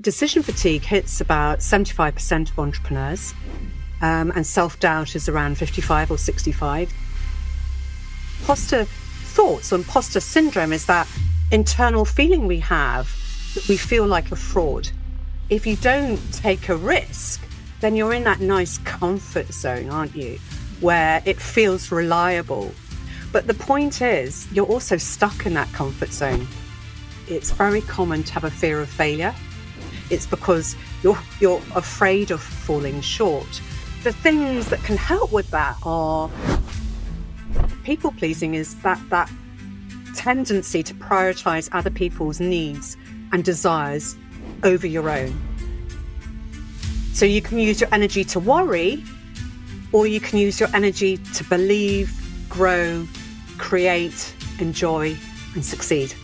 Decision fatigue hits about 75% of entrepreneurs, and self-doubt is around 55 or 65. Imposter thoughts or imposter syndrome is that internal feeling we have that we feel like a fraud. If you don't take a risk, then you're in that nice comfort zone, aren't you? Where it feels reliable. But the point is, you're also stuck in that comfort zone. It's very common to have a fear of failure. It's because you're afraid of falling short. The things that can help with that are people pleasing is that tendency to prioritize other people's needs and desires over your own. So you can use your energy to worry, or you can use your energy to believe, grow, create, enjoy, and succeed.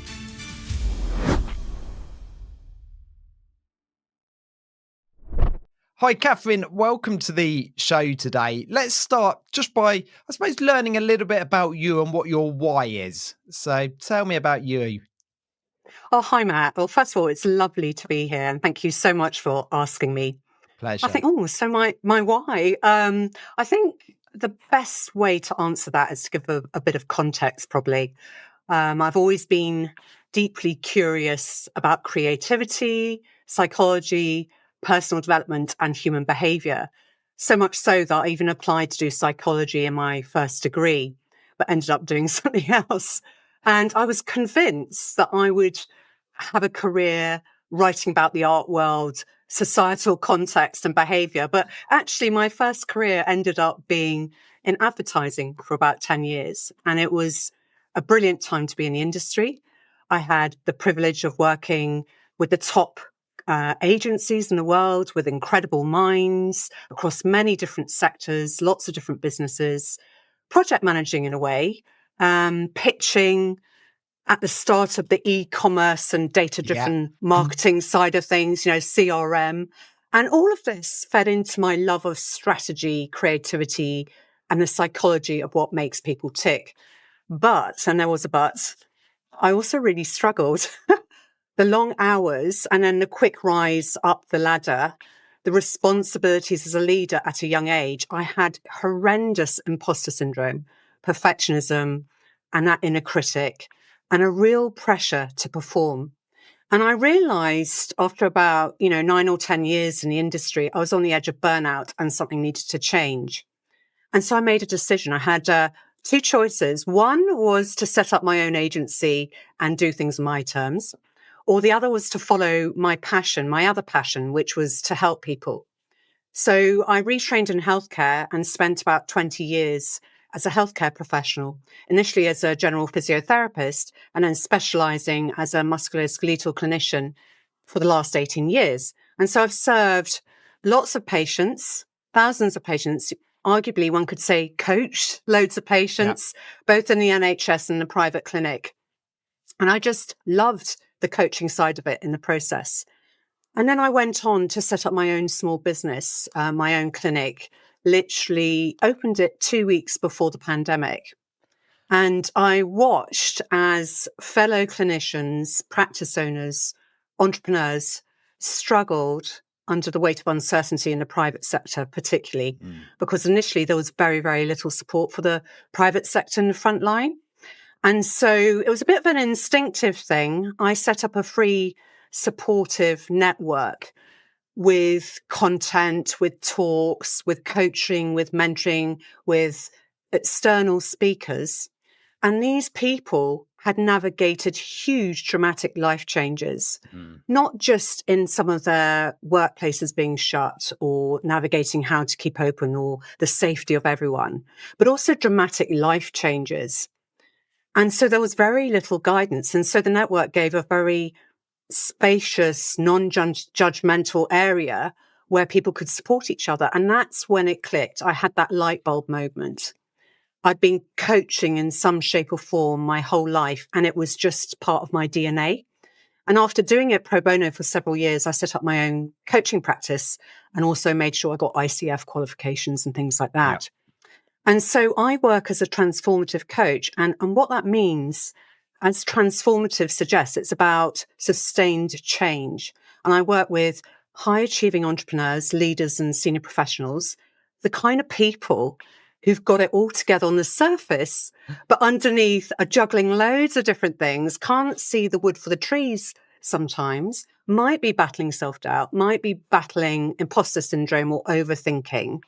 Hi, Katherine. Welcome to the show today. Let's start just by, I suppose, learning a little bit about you and what your why is. So tell me about you. Oh, hi, Matt. Well, first of all, it's lovely to be here, and thank you so much for asking me. Pleasure. I think, so my why. I think the best way to answer that is to give a bit of context, probably. I've always been deeply curious about creativity, psychology, personal development, and human behavior. So much so that I even applied to do psychology in my first degree, but ended up doing something else. And I was convinced that I would have a career writing about the art world, societal context and behavior. But actually, my first career ended up being in advertising for about 10 years. And it was a brilliant time to be in the industry. I had the privilege of working with the top agencies in the world, with incredible minds across many different sectors, lots of different businesses, project managing in a way, pitching at the start of the e-commerce and data-driven marketing side of things, CRM. And all of this fed into my love of strategy, creativity, and the psychology of what makes people tick. But, and there was a but, I also really struggled. The long hours and then the quick rise up the ladder, the responsibilities as a leader at a young age, I had horrendous imposter syndrome, perfectionism, and that inner critic, and a real pressure to perform. And I realized after about, 9 or 10 years in the industry, I was on the edge of burnout and something needed to change. And so I made a decision. I had two choices. One was to set up my own agency and do things on my terms, or the other was to follow my passion, my other passion, which was to help people. So I retrained in healthcare and spent about 20 years as a healthcare professional, initially as a general physiotherapist and then specializing as a musculoskeletal clinician for the last 18 years. And so I've served lots of patients, thousands of patients, arguably one could say coached loads of patients, both in the NHS and the private clinic. And I just loved the coaching side of it in the process. And then I went on to set up my own small business, my own clinic, literally opened it 2 weeks before the pandemic. And I watched as fellow clinicians, practice owners, entrepreneurs struggled under the weight of uncertainty in the private sector, particularly because initially there was very, very little support for the private sector in the front line. And so it was a bit of an instinctive thing. I set up a free supportive network with content, with talks, with coaching, with mentoring, with external speakers. And these people had navigated huge dramatic life changes, not just in some of their workplaces being shut or navigating how to keep open or the safety of everyone, but also dramatic life changes. And so there was very little guidance. And so the network gave a very spacious, non-judgmental area where people could support each other. And that's when it clicked. I had that light bulb moment. I'd been coaching in some shape or form my whole life, and it was just part of my DNA. And after doing it pro bono for several years, I set up my own coaching practice and also made sure I got ICF qualifications and things like that. And so I work as a transformative coach. And what that means, as transformative suggests, it's about sustained change. And I work with high achieving entrepreneurs, leaders, and senior professionals, the kind of people who've got it all together on the surface, but underneath are juggling loads of different things, can't see the wood for the trees sometimes, might be battling self-doubt, might be battling imposter syndrome or overthinking.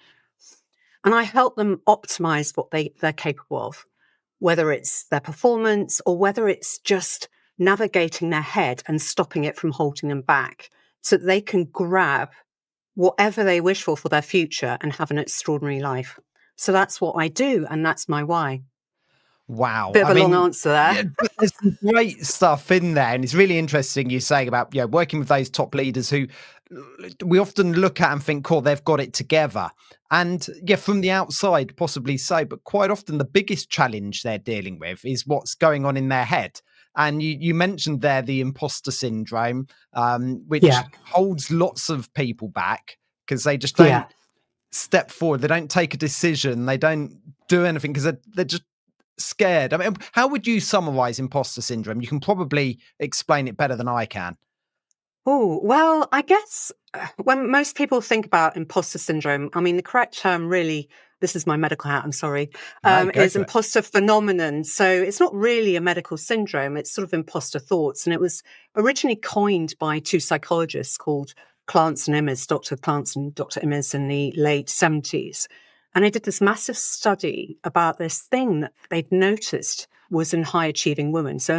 And I help them optimize what they're capable of, whether it's their performance or whether it's just navigating their head and stopping it from holding them back so that they can grab whatever they wish for their future and have an extraordinary life. So that's what I do. And that's my why. Wow. Bit of I a long mean, answer there. yeah, but there's some great stuff in there. And it's really interesting you saying about, working with those top leaders who we often look at and think, cool, they've got it together. And yeah, from the outside, possibly so, but quite often the biggest challenge they're dealing with is what's going on in their head. And you mentioned there the imposter syndrome, which Yeah. holds lots of people back because they just Yeah. don't step forward. They don't take a decision. They don't do anything because they're just scared. I mean, how would you summarize imposter syndrome? You can probably explain it better than I can. Oh, well, I guess when most people think about imposter syndrome, I mean, the correct term really, this is my medical hat, I'm sorry, No, go is for it. imposter phenomenon. So it's not really a medical syndrome, it's sort of imposter thoughts. And it was originally coined by two psychologists called Clance and Immis, Dr. Clance and Dr. Immis in the late 70s. And they did this massive study about this thing that they'd noticed was in high achieving women. So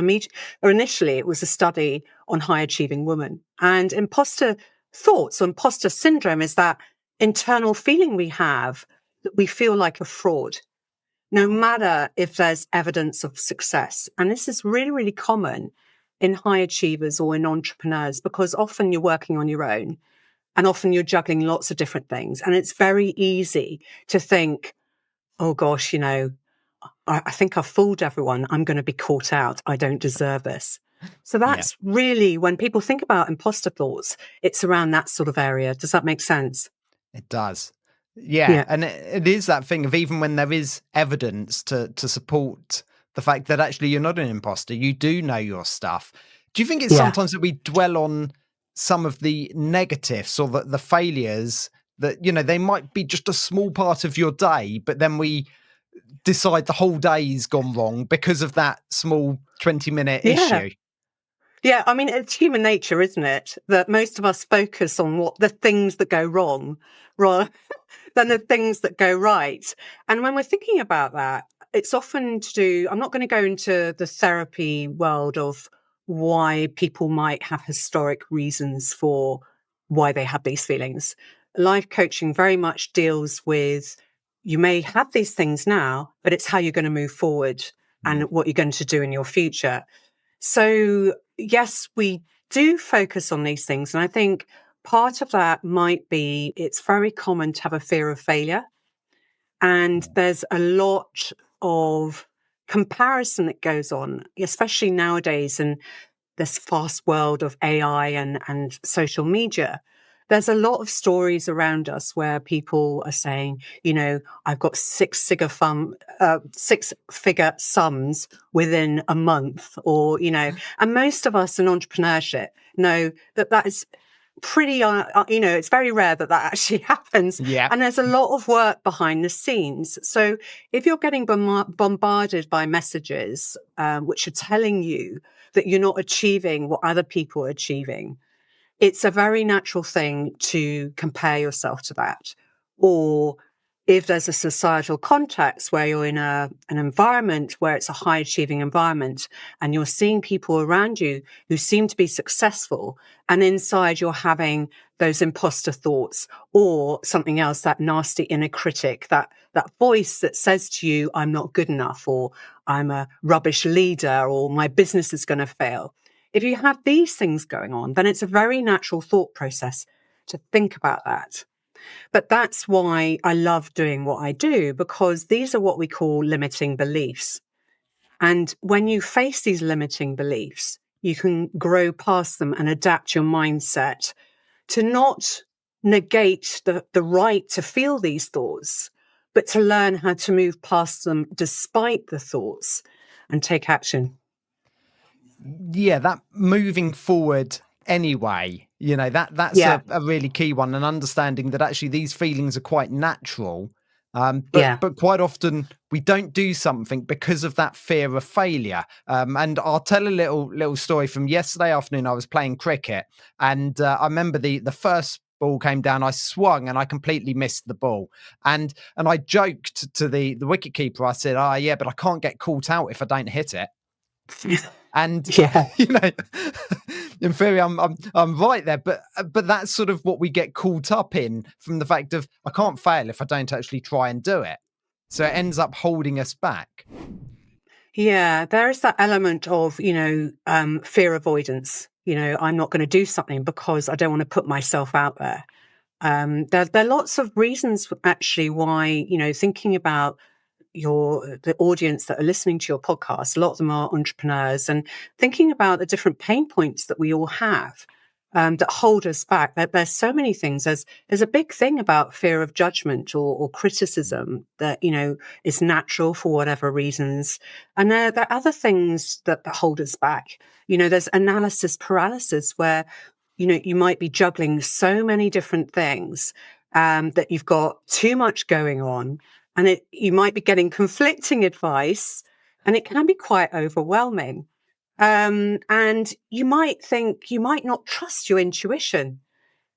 initially it was a study on high achieving women. And imposter thoughts or imposter syndrome is that internal feeling we have that we feel like a fraud, no matter if there's evidence of success. And this is really, really common in high achievers or in entrepreneurs because often you're working on your own and often you're juggling lots of different things. And it's very easy to think, oh gosh, I think I've fooled everyone. I'm going to be caught out. I don't deserve this. So Yeah, that's really when people think about imposter thoughts, it's around that sort of area. Does that make sense? it does. Yeah, Yeah. and it is that thing of even when there is evidence to support the fact that actually you're not an imposter, you do know your stuff. Do you think it's Yeah. sometimes that we dwell on some of the negatives or the failures that they might be just a small part of your day, but then we decide the whole day's gone wrong because of that small 20-minute Yeah. issue? Yeah. I mean, it's human nature, isn't it? That most of us focus on what the things that go wrong rather than the things that go right. And when we're thinking about that, it's often to do, I'm not going to go into the therapy world of why people might have historic reasons for why they have these feelings. Life coaching very much deals with you may have these things now, but it's how you're going to move forward and Mm, what you're going to do in your future. So, yes, we do focus on these things. And I think part of that might be it's very common to have a fear of failure. And yeah. there's a lot of comparison that goes on, especially nowadays in this fast world of AI and social media. There's a lot of stories around us where people are saying, I've got six figure sums within a month, and most of us in entrepreneurship know that that is pretty, it's very rare that that actually happens. Yeah. And there's a lot of work behind the scenes. So if you're getting bombarded by messages, which are telling you that you're not achieving what other people are achieving, it's a very natural thing to compare yourself to that. Or if there's a societal context where you're in an environment where it's a high achieving environment and you're seeing people around you who seem to be successful, and inside you're having those imposter thoughts or something else, that nasty inner critic, that voice that says to you, I'm not good enough, or I'm a rubbish leader, or my business is going to fail. If you have these things going on, then it's a very natural thought process to think about that. But that's why I love doing what I do, because these are what we call limiting beliefs. And when you face these limiting beliefs, you can grow past them and adapt your mindset to not negate the right to feel these thoughts, but to learn how to move past them despite the thoughts and take action. Yeah, that moving forward anyway. That's Yeah. a really key one, and understanding that actually these feelings are quite natural. Yeah. But quite often we don't do something because of that fear of failure. And I'll tell a little story from yesterday afternoon. I was playing cricket, and I remember the first ball came down. I swung and I completely missed the ball. And I joked to the wicket keeper. I said, "Ah, yeah, but I can't get caught out if I don't hit it." And Yeah. you know, in theory, I'm right there, but that's sort of what we get caught up in, from the fact of I can't fail if I don't actually try and do it. So it ends up holding us back. Yeah, there is that element of, fear avoidance. I'm not going to do something because I don't want to put myself out there. There are lots of reasons actually why, thinking about the audience that are listening to your podcast, a lot of them are entrepreneurs, and thinking about the different pain points that we all have that hold us back. There's so many things. There's a big thing about fear of judgment or criticism that is natural for whatever reasons, and there are other things that hold us back. There's analysis paralysis, where you might be juggling so many different things that you've got too much going on, and you might be getting conflicting advice, and it can be quite overwhelming. And you might not trust your intuition.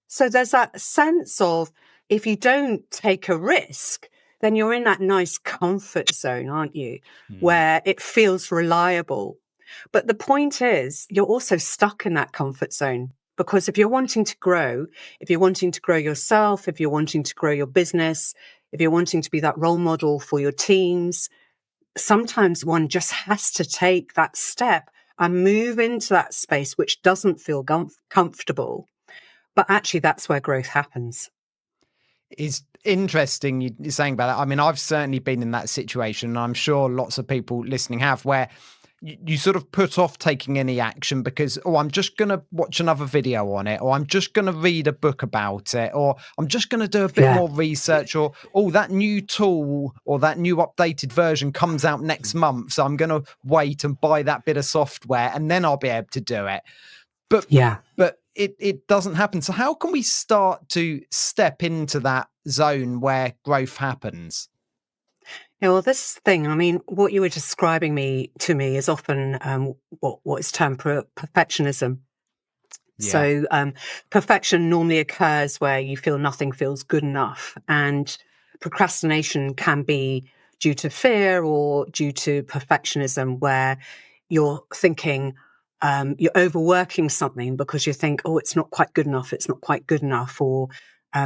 So there's that sense of, if you don't take a risk, then you're in that nice comfort zone, aren't you? Mm. Where it feels reliable. But the point is, you're also stuck in that comfort zone, because if you're wanting to grow, if you're wanting to grow yourself, if you're wanting to grow your business, if you're wanting to be that role model for your teams, sometimes one just has to take that step and move into that space which doesn't feel comfortable. But actually, that's where growth happens. It's interesting you're saying about that. I mean, I've certainly been in that situation, and I'm sure lots of people listening have, where you sort of put off taking any action because, oh, I'm just going to watch another video on it, or I'm just going to read a book about it, or I'm just going to do a bit Yeah. more research, or, oh, that new tool or that new updated version comes out next month. So I'm going to wait and buy that bit of software and then I'll be able to do it. But Yeah. it doesn't happen. So how can we start to step into that zone where growth happens? Yeah, well, this is the thing. I mean, what you were describing to me is often what is termed perfectionism. Yeah. So perfection normally occurs where you feel nothing feels good enough, and procrastination can be due to fear or due to perfectionism, where you're thinking you're overworking something because you think, oh, it's not quite good enough, it's not quite good enough, or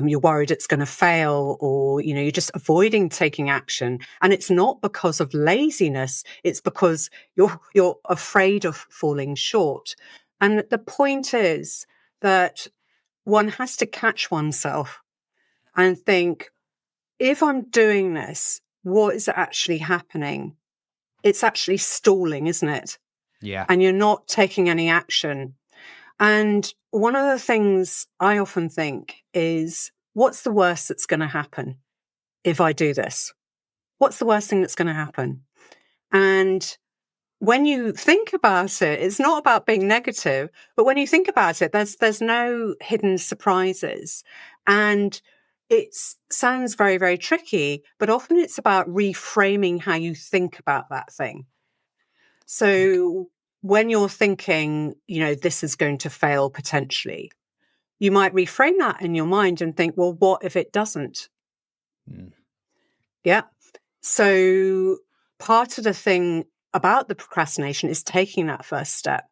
you're worried it's going to fail, or you're just avoiding taking action, and it's not because of laziness; it's because you're afraid of falling short. And the point is that one has to catch oneself and think, if I'm doing this, what is actually happening? It's actually stalling, isn't it? Yeah. And you're not taking any action. And one of the things I often think is, what's the worst that's going to happen if I do this? What's the worst thing that's going to happen? And when you think about it, it's not about being negative, but when you think about it, there's no hidden surprises. And it sounds very, very tricky, but often it's about reframing how you think about that thing. So when you're thinking, this is going to fail potentially, you might reframe that in your mind and think, well, what if it doesn't? Mm. Yeah. So part of the thing about the procrastination is taking that first step.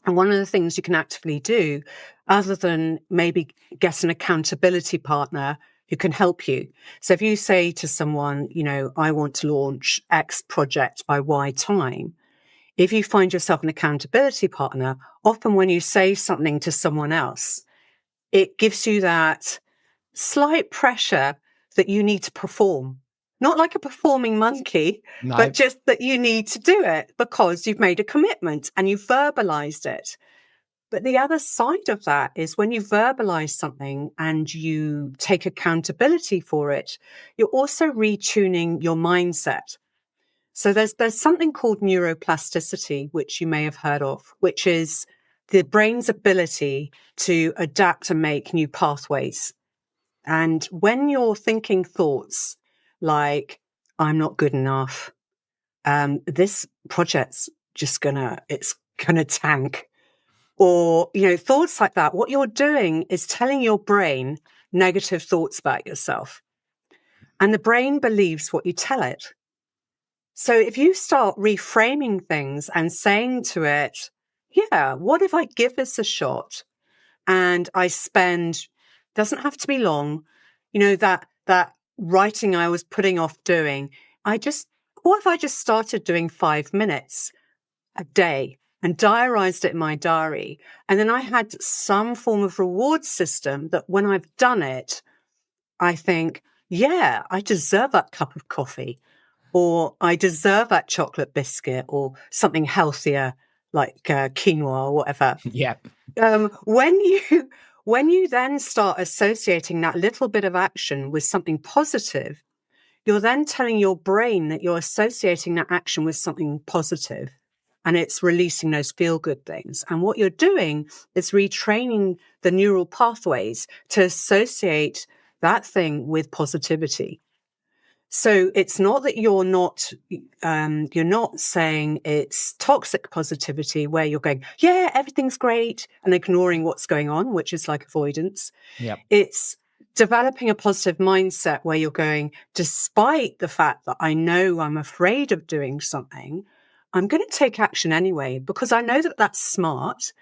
And one of the things you can actively do, other than maybe get an accountability partner who can help you. So if you say to someone, I want to launch X project by Y time, if you find yourself an accountability partner, often when you say something to someone else, it gives you that slight pressure that you need to perform. Not like a performing monkey, but No. just that you need to do it because you've made a commitment and you've verbalized it. But the other side of that is, when you verbalize something and you take accountability for it, you're also retuning your mindset. So there's something called neuroplasticity, which you may have heard of, which is the brain's ability to adapt and make new pathways. And when you're thinking thoughts like, I'm not good enough, this project's it's gonna tank, or, thoughts like that, what you're doing is telling your brain negative thoughts about yourself. And the brain believes what you tell it. So if you start reframing things and saying to it, yeah, what if I give this a shot and I spend, doesn't have to be long, that writing I was putting off doing, what if I just started doing 5 minutes a day and diarized it in my diary? And then I had some form of reward system that when I've done it, I think, yeah, I deserve that cup of coffee, or I deserve that chocolate biscuit, or something healthier like quinoa or whatever. Yeah. When you then start associating that little bit of action with something positive, you're then telling your brain that you're associating that action with something positive, and it's releasing those feel-good things. And what you're doing is retraining the neural pathways to associate that thing with positivity. So it's not that you're not saying it's toxic positivity where you're going, yeah, everything's great, and ignoring what's going on, which is like avoidance. Yep. It's developing a positive mindset where you're going, despite the fact that I know I'm afraid of doing something, I'm going to take action anyway, because I know that that's smart.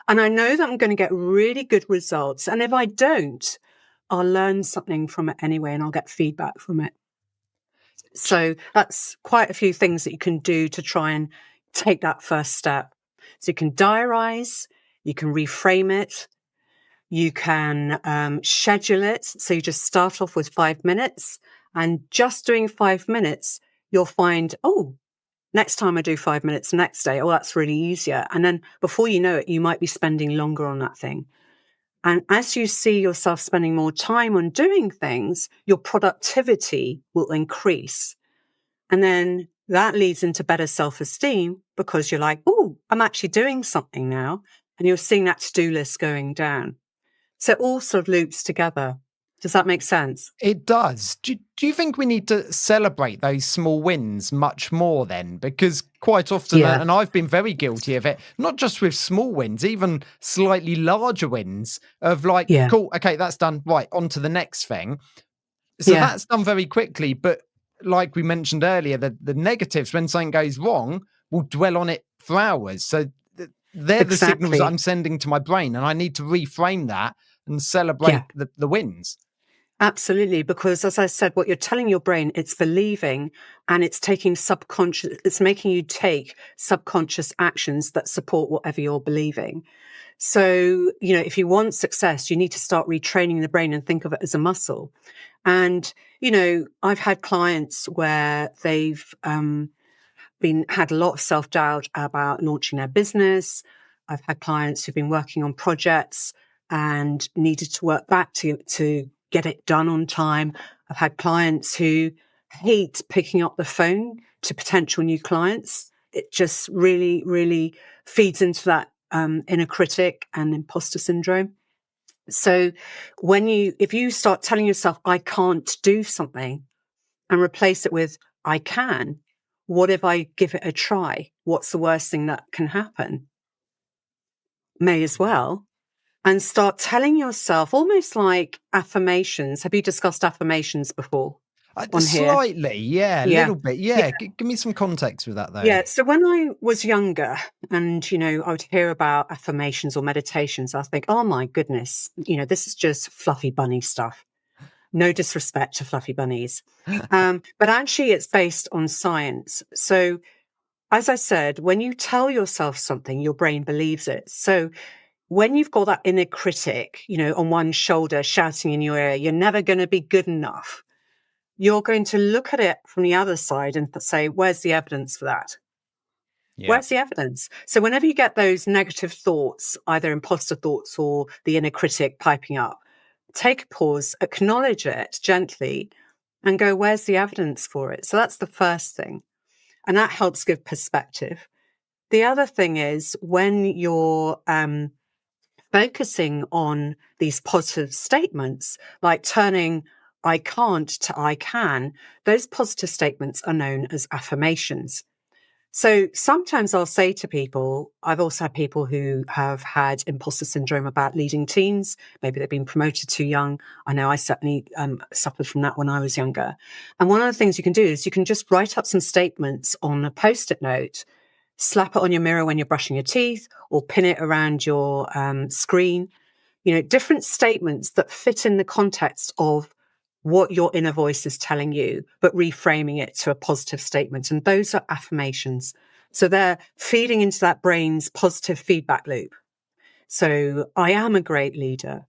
And I know that I'm going to get really good results. And if I don't, I'll learn something from it anyway, and I'll get feedback from it. So that's quite a few things that you can do to try and take that first step. So you can diarize, you can reframe it, you can schedule it. So you just start off with 5 minutes, and just doing 5 minutes, you'll find, oh, next time I do 5 minutes, next day, oh, that's really easier. And then before you know it, you might be spending longer on that thing. And as you see yourself spending more time on doing things, your productivity will increase. And then that leads into better self-esteem, because you're like, oh, I'm actually doing something now. And you're seeing that to-do list going down. So it all sort of loops together. Does that make sense? It does. Do you think we need to celebrate those small wins much more then? Because quite often, Yeah. and I've been very guilty of it, not just with small wins, even slightly larger wins of like, Yeah. cool, okay, that's done. Right, on to the next thing. So Yeah. that's done very quickly. But like we mentioned earlier, the negatives, when something goes wrong, will dwell on it for hours. So they're the signals that Exactly. I'm sending to my brain, and I need to reframe that and Yeah. celebrate the wins. Absolutely. Because as I said, what you're telling your brain, it's believing, and it's it's making you take subconscious actions that support whatever you're believing. So, if you want success, you need to start retraining the brain and think of it as a muscle. And, I've had clients where they've had a lot of self-doubt about launching their business. I've had clients who've been working on projects and needed to work back to get it done on time. I've had clients who hate picking up the phone to potential new clients. It just really, really feeds into that inner critic and imposter syndrome. So if you start telling yourself, I can't do something, and replace it with, I can, what if I give it a try? What's the worst thing that can happen? May as well. And start telling yourself, almost like affirmations. Have you discussed affirmations before on here? Slightly, yeah, a Yeah. little bit. Yeah. Yeah, give me some context with that, though. Yeah. So when I was younger and, I would hear about affirmations or meditations, I think, oh my goodness, this is just fluffy bunny stuff. No disrespect to fluffy bunnies. But actually it's based on science. So as I said, when you tell yourself something, your brain believes it. So when you've got that inner critic, on one shoulder shouting in your ear, you're never going to be good enough, you're going to look at it from the other side and say, where's the evidence for that? Yeah. Where's the evidence? So whenever you get those negative thoughts, either imposter thoughts or the inner critic piping up, take a pause, acknowledge it gently, and go, where's the evidence for it? So that's the first thing. And that helps give perspective. The other thing is when you're focusing on these positive statements, like turning I can't to I can, those positive statements are known as affirmations. So sometimes I'll say to people, I've also had people who have had imposter syndrome about leading teams. Maybe they've been promoted too young. I know I certainly suffered from that when I was younger. And one of the things you can do is you can just write up some statements on a post-it note, slap it on your mirror when you're brushing your teeth, or pin it around your screen. You know, different statements that fit in the context of what your inner voice is telling you, but reframing it to a positive statement. And those are affirmations. So they're feeding into that brain's positive feedback loop. So I am a great leader.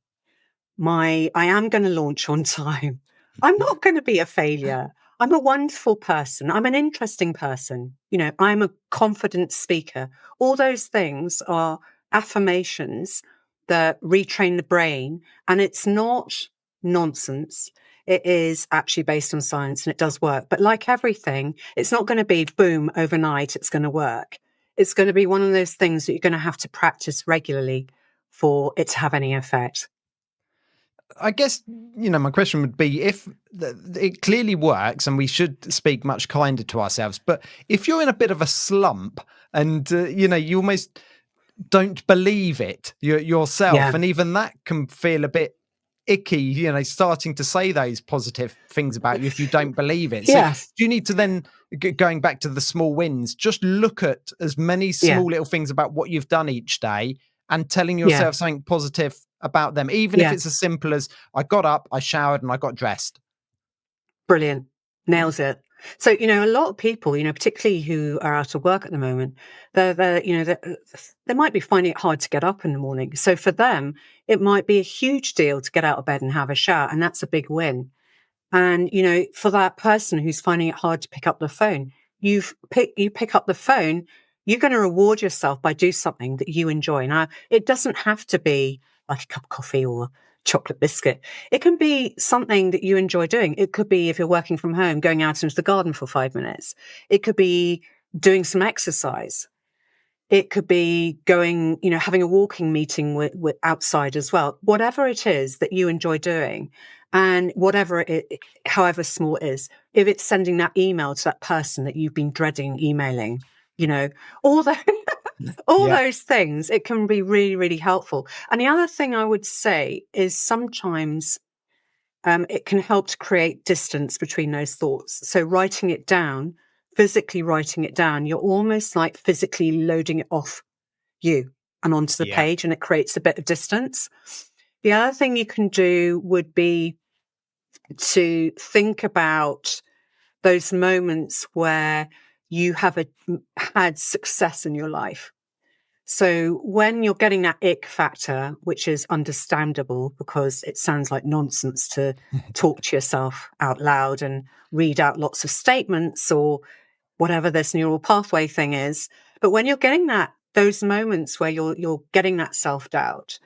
I am going to launch on time. I'm not going to be a failure. I'm a wonderful person. I'm an interesting person. You know, I'm a confident speaker. All those things are affirmations that retrain the brain. And it's not nonsense. It is actually based on science and it does work. But like everything, it's not going to be boom overnight. It's going to work. It's going to be one of those things that you're going to have to practice regularly for it to have any effect. I guess, my question would be if it clearly works and we should speak much kinder to ourselves, but if you're in a bit of a slump and, you almost don't believe it yourself, Yeah. and even that can feel a bit icky, starting to say those positive things about you if you don't believe it. So do Yes. you need to then, going back to the small wins, just look at as many Yeah. small little things about what you've done each day and telling Yeah. yourself something positive about them, even if Yeah. it's as simple as I got up, I showered, and I got dressed. Brilliant. Nails it. So, a lot of people, particularly who are out of work at the moment, they might be finding it hard to get up in the morning. So for them, it might be a huge deal to get out of bed and have a shower. And that's a big win. And, for that person who's finding it hard to pick up the phone, you pick up the phone, you're going to reward yourself by do something that you enjoy. Now, it doesn't have to be like a cup of coffee or chocolate biscuit. It can be something that you enjoy doing. It could be, if you're working from home, going out into the garden for 5 minutes. It could be doing some exercise. It could be going, having a walking meeting with outside as well. Whatever it is that you enjoy doing, and however small it is, if it's sending that email to that person that you've been dreading emailing, all the, all Yeah. those things, it can be really, really helpful. And the other thing I would say is sometimes it can help to create distance between those thoughts. So writing it down, physically writing it down, you're almost like physically loading it off you and onto the Yeah. page, and it creates a bit of distance. The other thing you can do would be to think about those moments where you have had success in your life. So when you're getting that ick factor, which is understandable because it sounds like nonsense to talk to yourself out loud and read out lots of statements or whatever this neural pathway thing is. But when you're getting those moments where you're getting that self-doubt,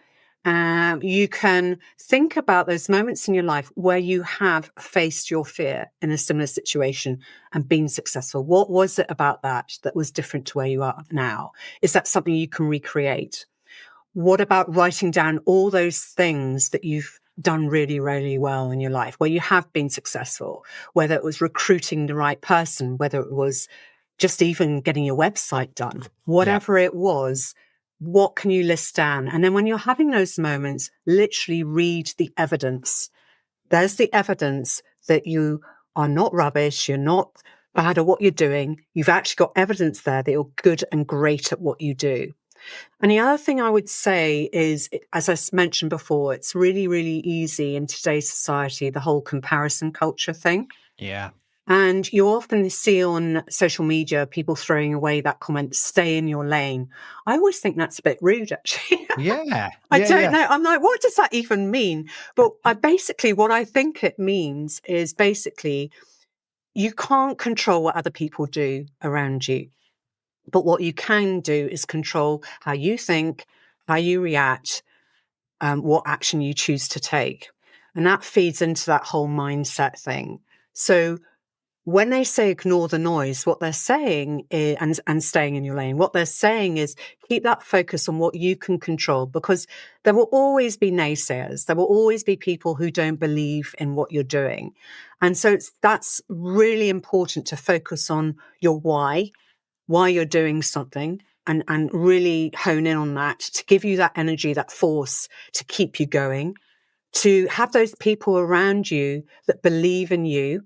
you can think about those moments in your life where you have faced your fear in a similar situation and been successful. What was it about that was different to where you are now? Is that something you can recreate? What about writing down all those things that you've done really, really well in your life, where you have been successful, whether it was recruiting the right person, whether it was just even getting your website done, Yeah. whatever it was, what can you list down? And then when you're having those moments, literally read the evidence. There's the evidence that you are not rubbish. You're not bad at what you're doing. You've actually got evidence there that you're good and great at what you do. And the other thing I would say is, as I mentioned before, it's really, really easy in today's society, the whole comparison culture thing. Yeah. And you often see on social media people throwing away that comment, stay in your lane. I always think that's a bit rude, actually. Yeah. I Yeah. don't Yeah. know. I'm like, what does that even mean? But what I think it means is basically you can't control what other people do around you. But what you can do is control how you think, how you react, what action you choose to take. And that feeds into that whole mindset thing. So when they say ignore the noise, what they're saying is, and staying in your lane, what they're saying is keep that focus on what you can control, because there will always be naysayers. There will always be people who don't believe in what you're doing. And so that's really important to focus on your why you're doing something, and really hone in on that to give you that energy, that force to keep you going, to have those people around you that believe in you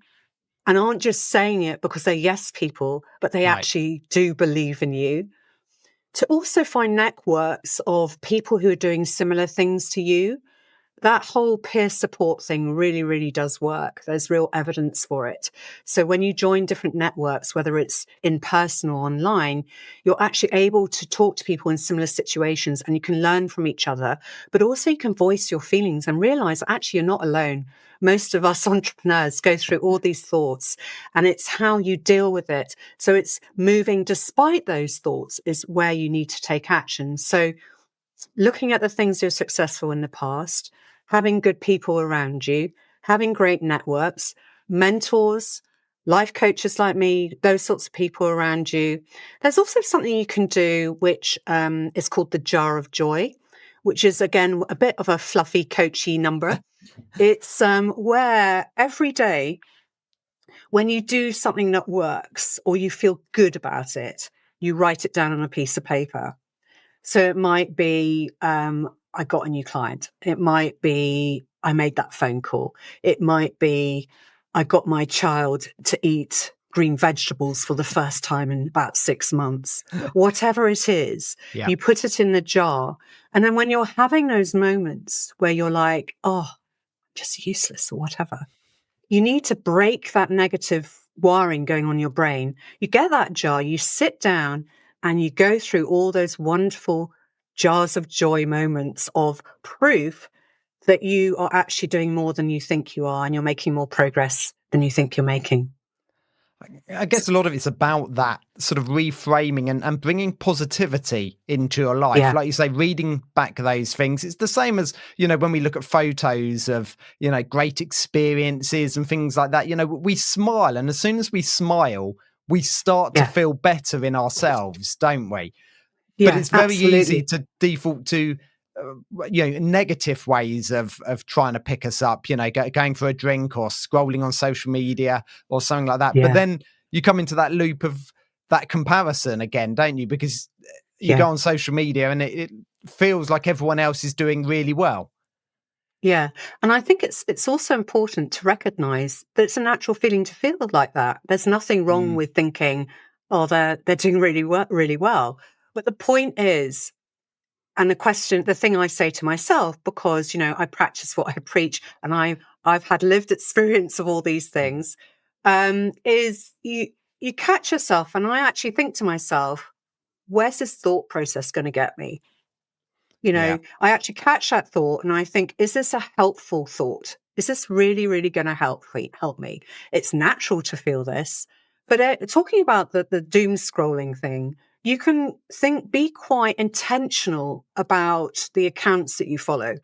and aren't just saying it because they're yes people, but they Right. actually do believe in you. To also find networks of people who are doing similar things to you. That whole peer support thing really, really does work. There's real evidence for it. So when you join different networks, whether it's in person or online, you're actually able to talk to people in similar situations and you can learn from each other, but also you can voice your feelings and realize actually you're not alone. Most of us entrepreneurs go through all these thoughts, and it's how you deal with it. So it's moving despite those thoughts is where you need to take action. So looking at the things you're successful in the past, having good people around you, having great networks, mentors, life coaches like me, those sorts of people around you. There's also something you can do, which is called the jar of joy, which is, again, a bit of a fluffy, coachy number. It's where every day when you do something that works or you feel good about it, you write it down on a piece of paper. So it might be, I got a new client. It might be, I made that phone call. It might be, I got my child to eat green vegetables for the first time in about 6 months. Whatever it is, Yeah. you put it in the jar. And then when you're having those moments where you're like, oh, just useless or whatever, you need to break that negative wiring going on in your brain. You get that jar, you sit down and you go through all those wonderful jars of joy moments of proof that you are actually doing more than you think you are and you're making more progress than you think you're making. I guess a lot of it's about that sort of reframing and bringing positivity into your life. Yeah, Like you say, reading back those things. It's the same as, when we look at photos of, great experiences and things like that, we smile. And as soon as we smile, we start to yeah, feel better in ourselves, don't we? But yeah, it's very easy absolutely. to default to negative ways of trying to pick us up, going for a drink or scrolling on social media or something like that. But Yeah, then you come into that loop of that comparison again, don't you? Because you yeah. go on social media and it feels like everyone else is doing really well. Yeah. And I think it's also important to recognize that it's a natural feeling to feel like that. There's nothing wrong Mm, with thinking, oh, they're doing really well. But the point is, and the thing I say to myself, because, I practice what I preach and I've had lived experience of all these things, is you catch yourself. And I actually think to myself, where's this thought process going to get me? yeah. I actually catch that thought and I think, is this a helpful thought? Is this really, really going to help me? It's natural to feel this. But talking about the doom scrolling thing, you can be quite intentional about the accounts that you follow.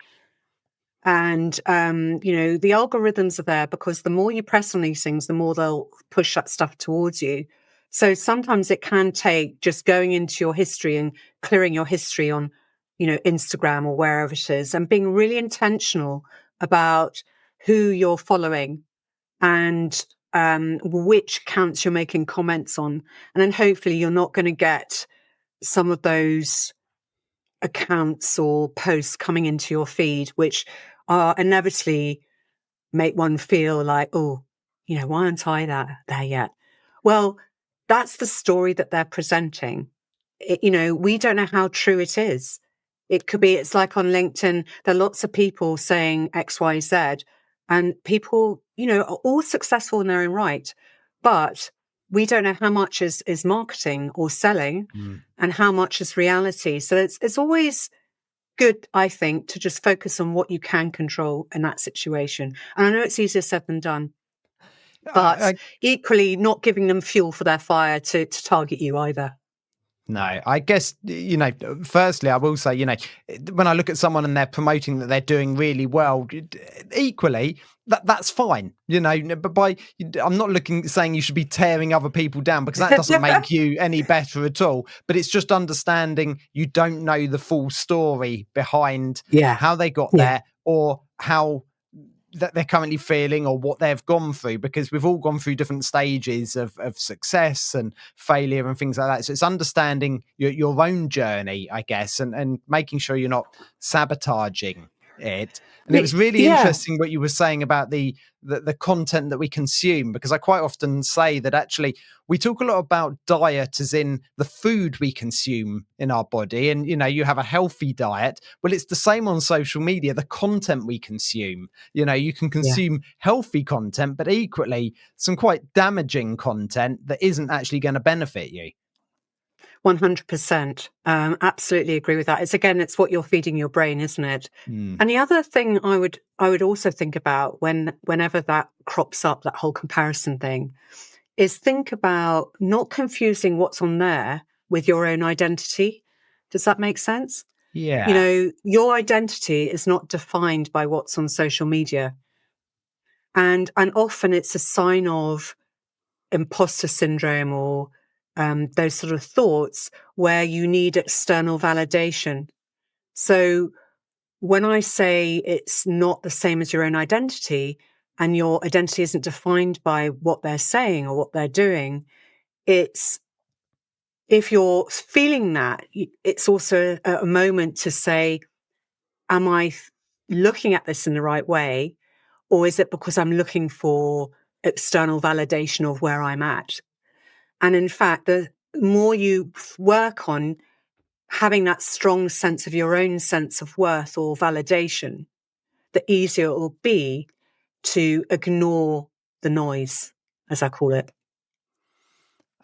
And, the algorithms are there because the more you press on these things, the more they'll push that stuff towards you. So sometimes it can take just going into your history and clearing your history on, Instagram or wherever it is, and being really intentional about who you're following and which accounts you're making comments on. And then hopefully you're not going to get some of those accounts or posts coming into your feed, which are inevitably make one feel like, oh, why aren't I there yet? Well, that's the story that they're presenting. We don't know how true it is. It could be, it's like on LinkedIn, there are lots of people saying X, Y, Z, and people, are all successful in their own right. But we don't know how much is marketing or selling Mm. and how much is reality. So it's always good, I think, to just focus on what you can control in that situation. And I know it's easier said than done, but I, equally not giving them fuel for their fire to target you either. No, I guess, firstly, I will say, when I look at someone and they're promoting that they're doing really well, equally, that's fine, but I'm not saying you should be tearing other people down, because that doesn't make you any better at all. But it's just understanding you don't know the full story behind Yeah. how they got Yeah. there, or how that they're currently feeling, or what they've gone through, because we've all gone through different stages of success and failure and things like that. So it's understanding your own journey, I guess, and making sure you're not sabotaging it. And it was really Yeah. interesting what you were saying about the content that we consume, because I quite often say that actually we talk a lot about diet as in the food we consume in our body, and you have a healthy diet. Well, it's the same on social media, the content we consume. You can Yeah. consume healthy content, but equally some quite damaging content that isn't actually going to benefit you. 100%. Absolutely agree with that. It's what you're feeding your brain, isn't it? Mm. And the other thing I would also think about whenever that crops up, that whole comparison thing, is think about not confusing what's on there with your own identity. Does that make sense? Yeah. Your identity is not defined by what's on social media. And often it's a sign of imposter syndrome, or those sort of thoughts where you need external validation. So when I say it's not the same as your own identity, and your identity isn't defined by what they're saying or what they're doing, it's if you're feeling that, it's also a moment to say, am I looking at this in the right way? Or is it because I'm looking for external validation of where I'm at? And in fact, the more you work on having that strong sense of your own sense of worth or validation, the easier it will be to ignore the noise, as I call it.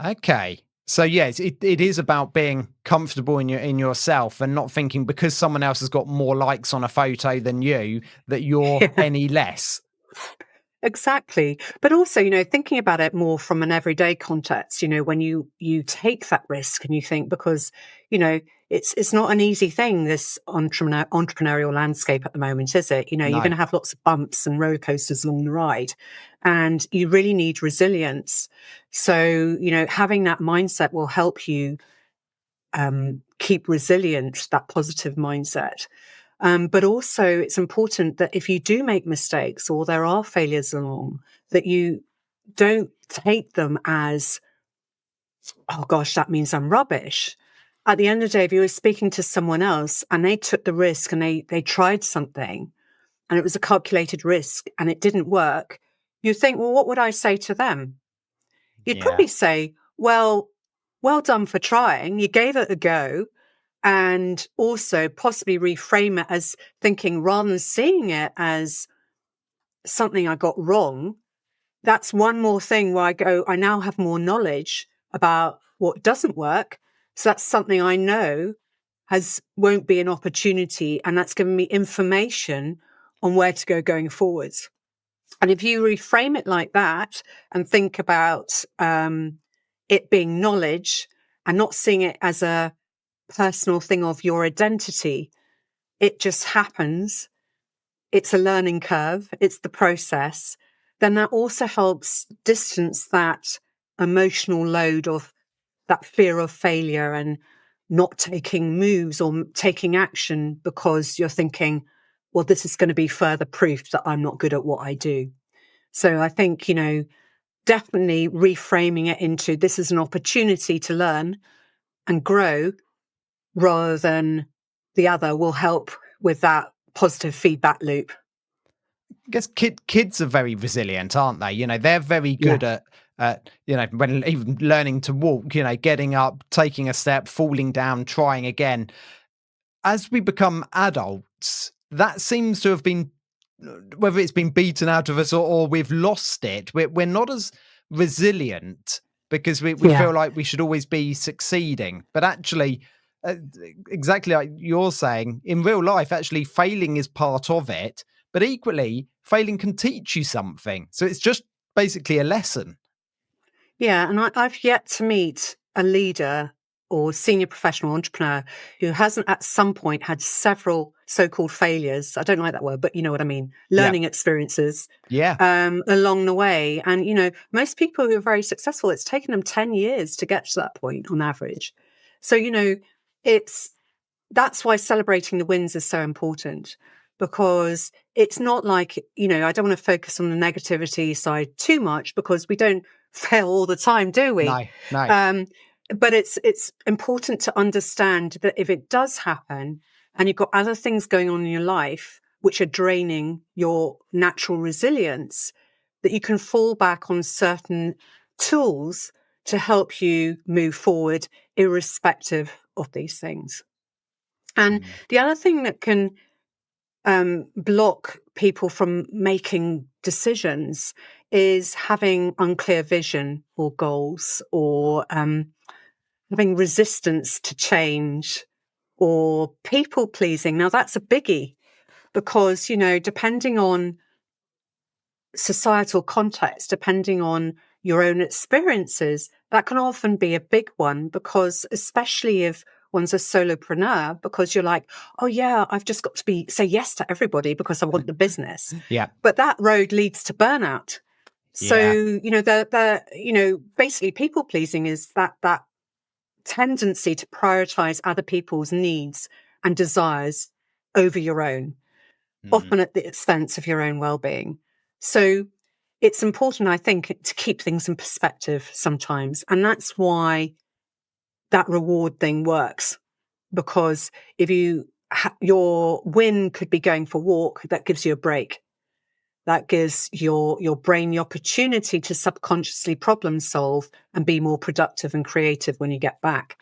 Okay. So yes, it is about being comfortable in yourself, and not thinking because someone else has got more likes on a photo than you that you're Yeah. any less. Exactly. But also, thinking about it more from an everyday context, when you take that risk and you think, because, it's not an easy thing, this entrepreneurial landscape at the moment, is it? You're No. going to have lots of bumps and roller coasters along the ride, and you really need resilience. So, having that mindset will help you keep resilient, that positive mindset. But also, it's important that if you do make mistakes or there are failures along, that you don't take them as, oh gosh, that means I'm rubbish. At the end of the day, if you were speaking to someone else and they took the risk and they tried something and it was a calculated risk and it didn't work, you think, well, what would I say to them? You'd Yeah. probably say, well done for trying. You gave it a go. And also possibly reframe it as thinking, rather than seeing it as something I got wrong, that's one more thing where I go, I now have more knowledge about what doesn't work. So that's something I know won't be an opportunity. And that's given me information on where to go going forwards. And if you reframe it like that and think about it being knowledge and not seeing it as a personal thing of your identity, it just happens. It's a learning curve. It's the process. Then that also helps distance that emotional load of that fear of failure and not taking moves or taking action because you're thinking, well, this is going to be further proof that I'm not good at what I do. So I think, definitely reframing it into this is an opportunity to learn and grow rather than the other will help with that positive feedback loop. I guess kids are very resilient, aren't they? They're very Yeah. good at when even learning to walk, getting up, taking a step, falling down, trying again. As we become adults, that seems to have been, whether it's been beaten out of us, or we've lost it. We're not as resilient, because we Yeah. feel like we should always be succeeding. But actually, uh, exactly like you're saying, in real life, actually failing is part of it. But equally, failing can teach you something. So it's just basically a lesson. Yeah. And I've yet to meet a leader or senior professional entrepreneur who hasn't at some point had so-called failures. I don't like that word, but you know what I mean. Yeah. Learning experiences Yeah. along the way. And, you know, most people who are very successful, it's taken them 10 years to get to that point on average. So, you know, that's why celebrating the wins is so important, because it's not like, you know, I don't want to focus on the negativity side too much, because we don't fail all the time, do we? No, no. But it's important to understand that if it does happen and you've got other things going on in your life which are draining your natural resilience, that you can fall back on certain tools to help you move forward irrespective of these things. And Mm. the other thing that can block people from making decisions is having unclear vision or goals, or having resistance to change, or people pleasing. Now, that's a biggie, because, you know, depending on societal context, depending on your own experiences, that can often be a big one, because especially if one's a solopreneur, because you're like, oh yeah, I've just got to say yes to everybody because I want the business. Yeah. But that road leads to burnout. So, Yeah. you know, you know, basically people pleasing is that tendency to prioritize other people's needs and desires over your own, Mm. often at the expense of your own well-being. So it's important, I think, to keep things in perspective sometimes. And that's why that reward thing works. Because if your win could be going for a walk, that gives you a break. That gives your brain the opportunity to subconsciously problem solve and be more productive and creative when you get back.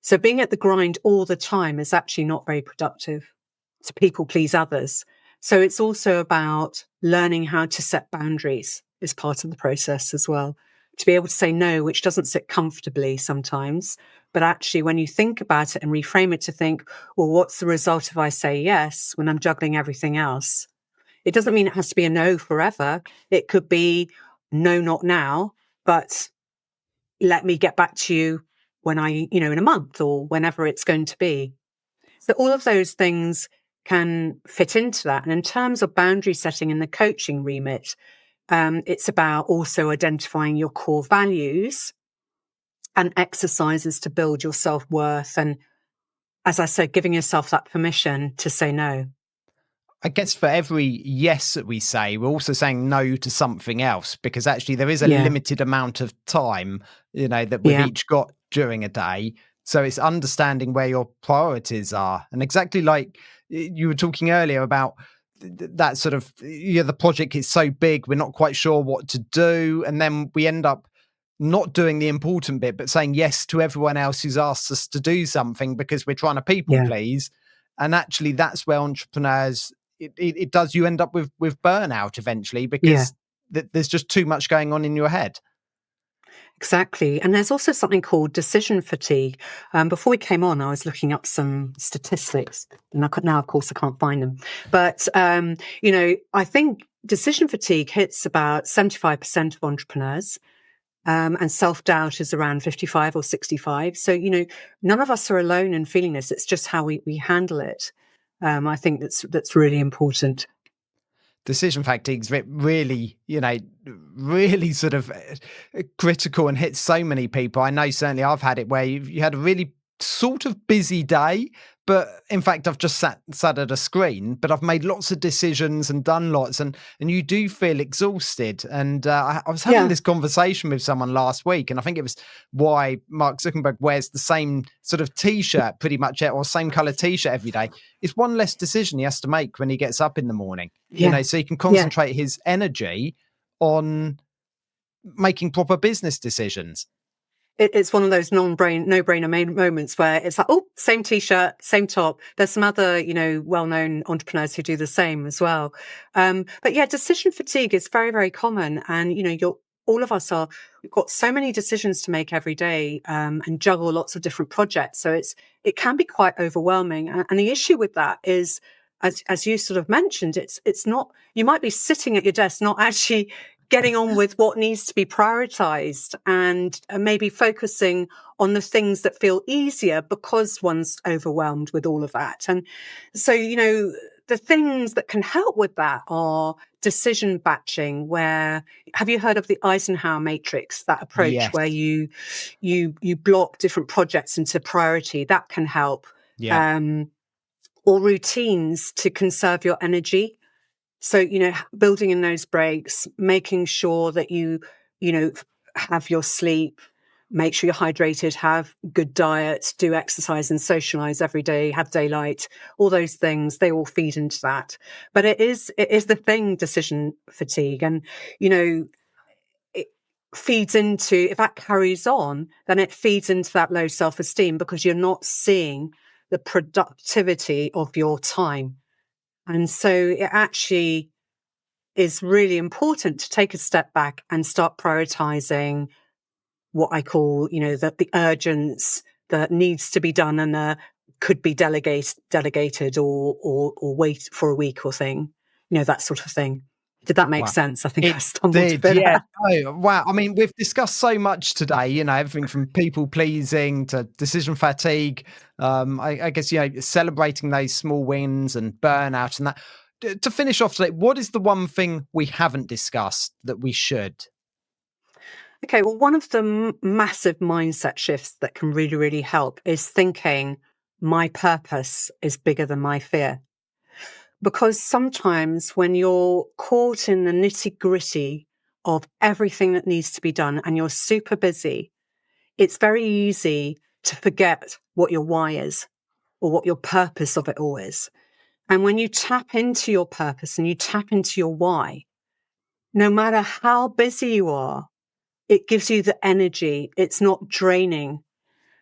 So being at the grind all the time is actually not very productive to people please others. So it's also about learning how to set boundaries is part of the process as well. To be able to say no, which doesn't sit comfortably sometimes, but actually when you think about it and reframe it to think, well, what's the result if I say yes when I'm juggling everything else? It doesn't mean it has to be a no forever. It could be no, not now, but let me get back to you when in a month or whenever it's going to be. So all of those things can fit into that. And in terms of boundary setting in the coaching remit, it's about also identifying your core values and exercises to build your self-worth. And as I said, giving yourself that permission to say no. I guess for every yes that we say, we're also saying no to something else, because actually there is a Yeah. limited amount of time, that we've Yeah. each got during a day. So it's understanding where your priorities are. And exactly like you were talking earlier about that sort of, the project is so big, we're not quite sure what to do. And then we end up not doing the important bit, but saying yes to everyone else who's asked us to do something because we're trying to people Yeah. please. And actually that's where entrepreneurs, it does, you end up with burnout eventually, Yeah. because there's just too much going on in your head. Exactly. And there's also something called decision fatigue. Before we came on, I was looking up some statistics, and now, of course, I can't find them. But, I think decision fatigue hits about 75% of entrepreneurs, and self-doubt is around 55 or 65. So, none of us are alone in feeling this. It's just how we handle it. I think that's really important. Decision fatigue's really, really sort of critical and hits so many people. I know certainly I've had it where you had a really sort of busy day, but in fact I've just sat at a screen, but I've made lots of decisions and done lots, and you do feel exhausted. And I was having Yeah. this conversation with someone last week, and I think it was why Mark Zuckerberg wears the same sort of t-shirt pretty much, or same color t-shirt every day. It's one less decision he has to make when he gets up in the morning. Yeah. So he can Yeah. concentrate his energy on making proper business decisions. It's one of those no-brainer moments where it's like, oh, same t-shirt, same top. There's some other, well-known entrepreneurs who do the same as well. But yeah, decision fatigue is very, very common. And, all of us we've got so many decisions to make every day, and juggle lots of different projects. So it can be quite overwhelming. And the issue with that is, as you sort of mentioned, it's not, you might be sitting at your desk, not actually getting on with what needs to be prioritized and maybe focusing on the things that feel easier because one's overwhelmed with all of that. And so, the things that can help with that are decision batching, where have you heard of the Eisenhower matrix, that approach Yes. where you block different projects into priority? That can help. Yeah. Or routines to conserve your energy. So, building in those breaks, making sure that you have your sleep, make sure you're hydrated, have good diet, do exercise and socialize every day, have daylight, all those things, they all feed into that. But it is the thing, decision fatigue. And, it feeds into, if that carries on, then it feeds into that low self-esteem because you're not seeing the productivity of your time. And so it actually is really important to take a step back and start prioritizing what I call, the urgence that needs to be done and could be delegated or wait for a week or thing, that sort of thing. Did that make Wow. sense? I think I It stumbled a did, bit yeah. there. Oh, wow. I mean, we've discussed so much today, everything from people pleasing to decision fatigue. I guess, celebrating those small wins and burnout and that. To finish off today, what is the one thing we haven't discussed that we should? Okay, well, one of the massive mindset shifts that can really, really help is thinking my purpose is bigger than my fear. Because sometimes when you're caught in the nitty-gritty of everything that needs to be done and you're super busy, it's very easy to forget what your why is or what your purpose of it all is. And when you tap into your purpose and you tap into your why, no matter how busy you are, it gives you the energy. It's not draining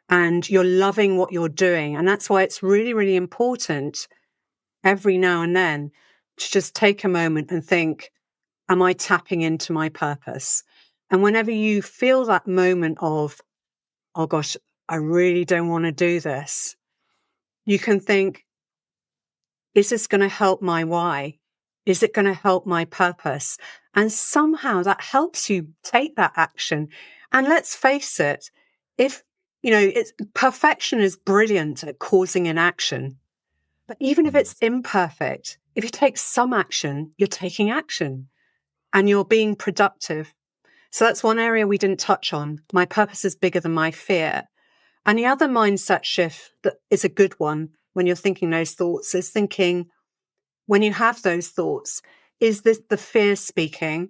and you're loving what you're doing. And that's why it's really, really important every now and then to just take a moment and think, am I tapping into my purpose? And whenever you feel that moment of, oh gosh, I really don't want to do this, you can think, is this going to help my why? Is it going to help my purpose? And somehow that helps you take that action. And let's face it, if, perfection is brilliant at causing inaction. But even if it's imperfect, if you take some action, you're taking action and you're being productive. So that's one area we didn't touch on. My purpose is bigger than my fear. And the other mindset shift that is a good one when you're thinking those thoughts is thinking, when you have those thoughts, is this the fear speaking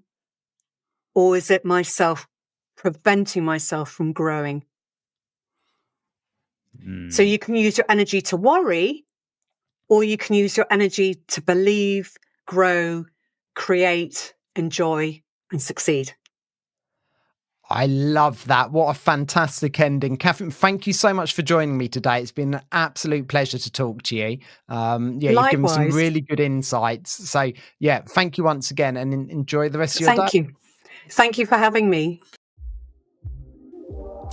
or is it myself preventing myself from growing? So you can use your energy to worry, or you can use your energy to believe, grow, create, enjoy, and succeed. I love that. What a fantastic ending. Katherine, thank you so much for joining me today. It's been an absolute pleasure to talk to you. You've given some Likewise. really good insights. So, thank you once again and enjoy the rest of your day. Thank you. Thank you for having me.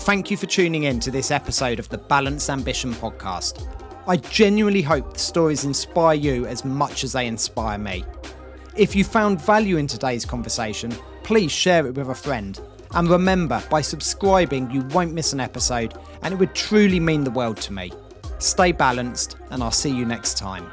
Thank you for tuning in to this episode of the Balanced Ambition podcast. I genuinely hope the stories inspire you as much as they inspire me. If you found value in today's conversation, please share it with a friend. And remember, by subscribing, you won't miss an episode, and it would truly mean the world to me. Stay balanced, and I'll see you next time.